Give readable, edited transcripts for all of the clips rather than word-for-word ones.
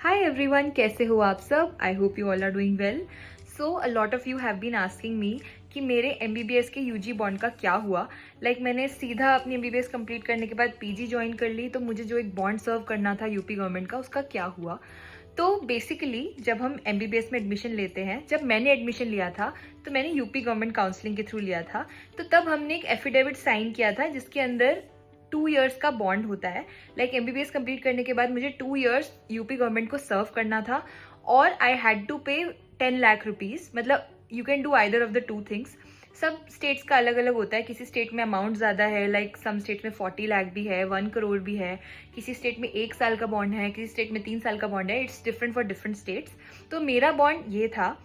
Hi everyone, कैसे हो आप सब? I hope you all are doing well. So a lot of you have been asking me कि मेरे MBBS के UG बॉन्ड का क्या हुआ. मैंने सीधा अपनी MBBS कंप्लीट करने के बाद PG ज्वाइन कर ली, तो मुझे जो एक बॉन्ड सर्व करना था यूपी गवर्नमेंट का, उसका क्या हुआ. तो बेसिकली जब हम MBBS में एडमिशन लेते हैं, जब मैंने एडमिशन लिया था तो मैंने यूपी गवर्नमेंट काउंसलिंग के थ्रू लिया था. तो तब हमने एक एफिडेविट साइन किया था जिसके अंदर 2 इयर्स का बॉन्ड होता है. MBBS कंप्लीट करने के बाद मुझे 2 इयर्स यूपी गवर्नमेंट को सर्व करना था और आई हैड टू पे 10 लाख रुपीज. मतलब you can do either of the two things. सब स्टेट्स का अलग अलग होता है. किसी स्टेट में अमाउंट ज़्यादा है, सम स्टेट में 40 लाख भी है, 1 करोड़ भी है. किसी स्टेट में 1 साल का बॉन्ड है, किसी स्टेट में 3 साल का बॉन्ड है. It's different for different states. तो मेरा बॉन्ड ये था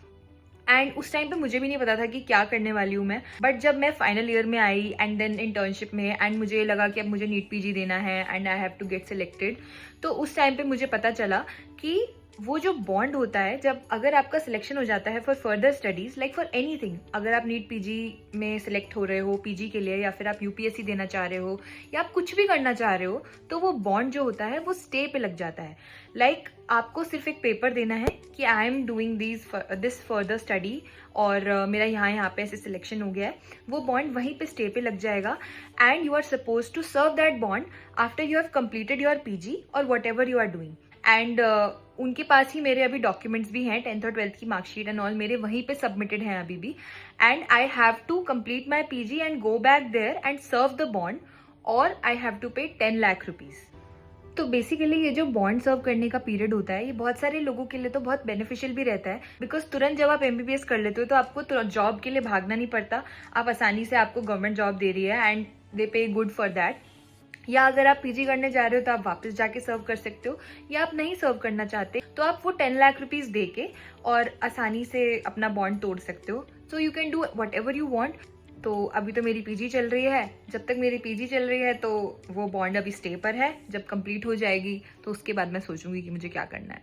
एंड उस टाइम पे मुझे भी नहीं पता था कि क्या करने वाली हूँ मैं. बट जब मैं फाइनल ईयर में आई एंड देन इंटर्नशिप में एंड मुझे लगा कि अब मुझे नीट पीजी देना है and I have to get selected, तो उस टाइम पे मुझे पता चला कि वो जो बॉन्ड होता है, जब अगर आपका सिलेक्शन हो जाता है for further studies, for anything, अगर आप नीट पीजी में सिलेक्ट हो रहे हो पीजी के लिए, या फिर आप यूपीएससी देना चाह रहे हो, या आप कुछ भी करना चाह रहे हो, तो वो बॉन्ड जो होता है वो स्टे पे लग जाता है. आपको सिर्फ एक पेपर देना है कि I am doing this further study और मेरा यहाँ पे ऐसे सिलेक्शन हो गया है. वो बॉन्ड वहीं पे स्टे पे लग जाएगा and you are supposed to serve that bond after you have completed your PG or what you are doing. And उनके पास ही मेरे अभी डॉक्यूमेंट्स भी हैं, 10th और 12th की मार्कशीट एंड ऑल मेरे वहीं पे सबमिटेड हैं अभी भी. And I have to complete my PG and go back there and serve the bond, और आई हैव टू पे 10 लाख रुपीज. तो बेसिकली ये जो बॉन्ड सर्व करने का पीरियड होता है, ये बहुत सारे लोगों के लिए तो बहुत बेनिफिशियल भी रहता है. बिकॉज तुरंत जब आप MBBS कर लेते हो तो आपको जॉब के लिए भागना नहीं पड़ता. आप आसानी से, आपको गवर्नमेंट जॉब दे रही है एंड दे पे गुड फॉर दैट. या अगर आप पीजी करने जा रहे हो तो आप वापस जाके सर्व कर सकते हो, या आप नहीं सर्व करना चाहते तो आप वो 10 लाख रुपीज दे के और आसानी से अपना बॉन्ड तोड़ सकते हो. So you can do what ever you want. तो अभी तो मेरी पीजी चल रही है. जब तक मेरी पीजी चल रही है तो वो बॉन्ड अभी स्टे पर है. जब कंप्लीट हो जाएगी तो उसके बाद मैं सोचूंगी कि मुझे क्या करना है.